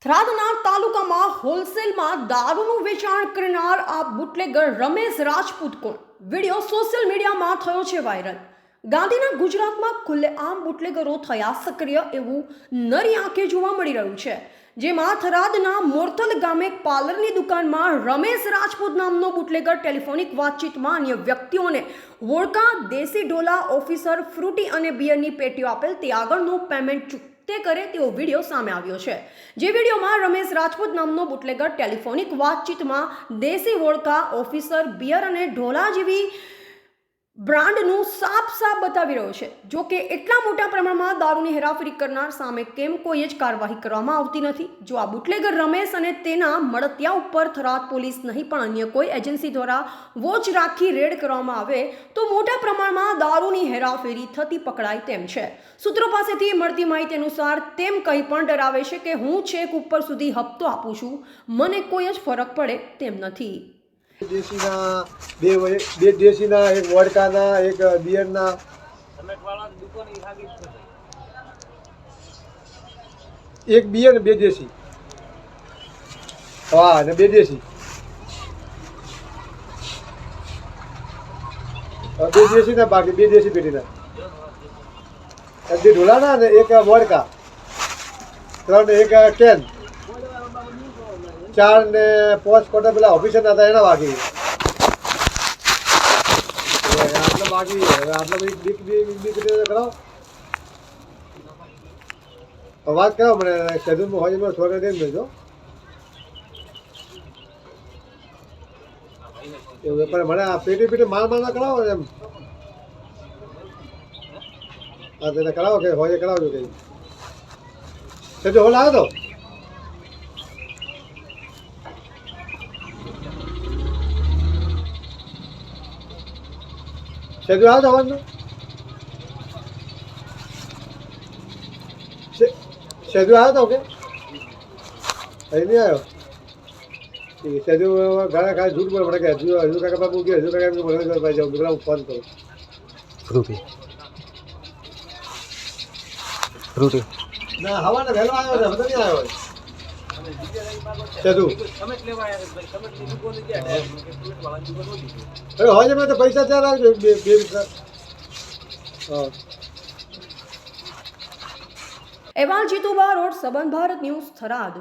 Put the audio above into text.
થરાદના તાલુકામાં હોલસેલમાં દારૂનું વેચાણ કરનાર આ બુટલેગર રમેશ રાજપૂત કોણ? વિડીયો સોશિયલ મીડિયામાં થયો છે વાયરલ। ગાંધીના ગુજરાતમાં ખુલ્લેઆમ બુટલેગરો થયા સક્રિય એવું નરી આંખે જોવા મળી રહ્યું છે, જેમાં થરાદના મોરથલ ગામે પાર્લરની દુકાનમાં રમેશ રાજપૂત નામનો બુટલેગર ટેલિફોનિક વાતચીતમાં અન્ય વ્યક્તિઓને વોડકા, દેશી ઢોલા, ઓફિસર, ફ્રૂટી અને બિયરની પેટીઓ આપેલ તે આગળનું પેમેન્ટ ચૂકતે કરે તેવો વિડીયો સામે આવ્યો છે। જે વિડીયોમાં રમેશ રાજપૂત નામનો બુટલેગર ટેલિફોનિક વાતચીતમાં દેશી વોડકા, ઓફિસર, બિયર અને ઢોલા જેવી બ્રાન્ડનું સાફ બતાવી રહ્યો છે। જો કે એટલા મોટા પ્રમાણમાં દારૂની હેરાફેરી કરનાર સામે કેમ કોઈ જ કાર્યવાહી કરવામાં આવતી નથી? જો આ બુટલેગર રમેશ અને તેના મળતિયા ઉપર થરાદ પોલીસ નહીં પણ અન્ય કોઈ એજન્સી દ્વારા વોચ રાખી રેડ કરવામાં આવે તો મોટા પ્રમાણમાં દારૂની હેરાફેરી થતી પકડાય તેમ છે। સૂત્રો પાસેથી મળતી માહિતી અનુસાર તેમ કંઈ પણ ડરાવે છે કે હું છેક ઉપર સુધી હપ્તો આપું છું, મને કોઈ જ ફરક પડે તેમ નથી। દેશીના બે દેશીના, એક વોડકાના, એક બિયરના, એક બિયર ને બે દેશી, હા અને બે દેશી, બે દેશી ના બાકી બે દેશી પેટીના, બે ઢોલાના અને એક વોડકા, ત્રણ એક કેન, 4 ને 5 કોટા પેલા ઓફિસર ના હતા એના બાકી, આટલા બાકી આટલા બી કરાવો વાત કરાવો મને શેડ્યુલમાં હોય મને છોકરા દઈ દેજો એવું, પણ મને આ પેટી માલ ના કરાવો એમ, હા તેને કરાવો કે હોય કરાવજો કઈ શેડ્યુલ હોલ આવ્યો તો શેડ્યુલ આવ્યો અવાજનો શેડ્યુલ આવ્યો તો કે અહીં નહીં આવ્યો? શેડ્યુલ ઘણા ખાસ જૂઠ બોલે મને કે હજુ કાકા બાપુ કે હજુ કાકા બોલે ભાઈ જાઉં પેલા હું ફોન કરું ફ્રૂટી ના હવાને વહેલો આવ્યો છે, બધા નહીં આવ્યો શેડ્યુલ હોય છે મેં તો પૈસા ચાર આવજો બે હા। અહેવાલ જીતુબા રોડ, સંબંધ ભારત ન્યૂઝ, થરાદ।